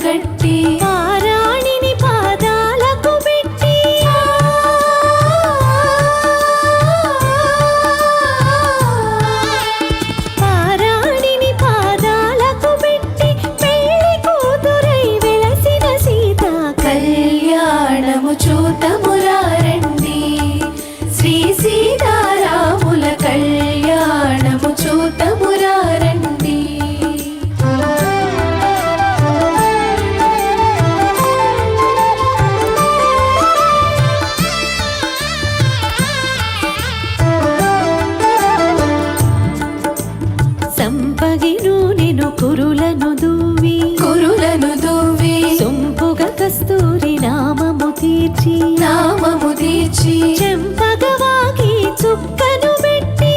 గట్టి పారాణిని పాదాలకు పెట్టి పారాణిని పాదాలకు పెట్టి పెళ్లి కూతురై వెలసిన సీత కళ్యాణము చూతమురారండి శ్రీ సీతారాముల కళ్యాణము చూతమురారండి. సంపగిను నేను కురులను దువ్వి సొంపుగ కస్తూరి నామము తీర్చి చెంపగవాకి చుక్కను పెట్టి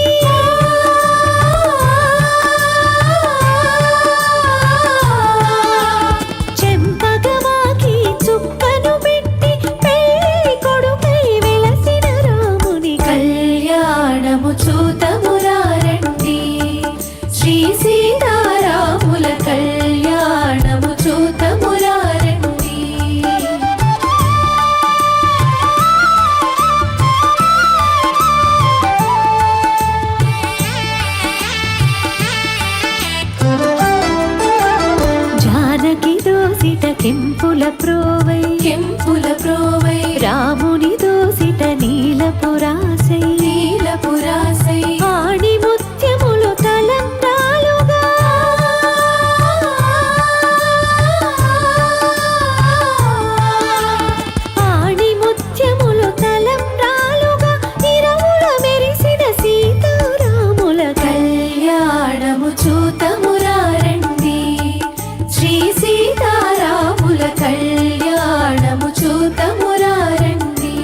చెంపగవాకి చుక్కను పెట్టి పెళ్లి కొడుకై వెలసిన రాముని కళ్యాణము చూతమురారండి శ్రీ సీతారాముల కళ్యాణము చూతమురారండి. జానకి దోసిట కెంపుల ప్రోవై రాముని దోసిట నీలపురాసై ఆణి ముత్యములు తలంబ్రాలుగా ఆణి ముత్యములు తలంబ్రాలుగా ఇరువుల మెరిసిన సీతారాముల కళ్యాణము చూతమురారండి శ్రీ సీతారాముల కళ్యాణము చూతమురారండి.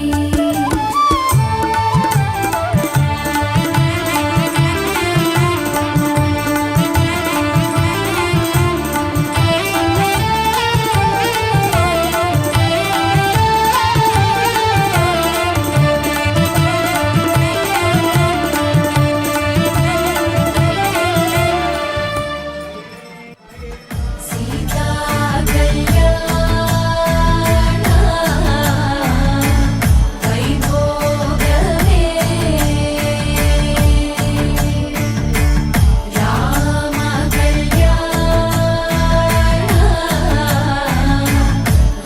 సీతా కళ్యాణ వైభోగమే రామ కళ్యాణ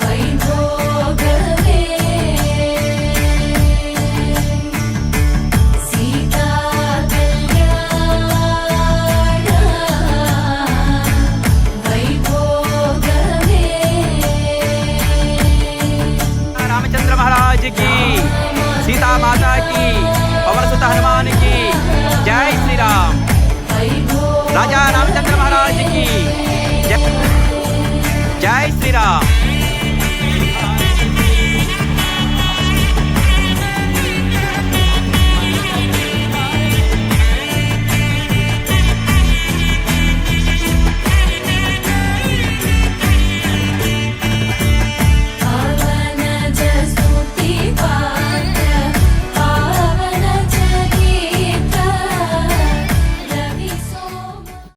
వైభోగమే సీతా కళ్యాణ వైభోగమే. रामचंद्र महाराज की, सीता माता की, पवन सुत हनुमान की जय श्री राम। राजा रामचंद्र महाराज की जय श्री राम।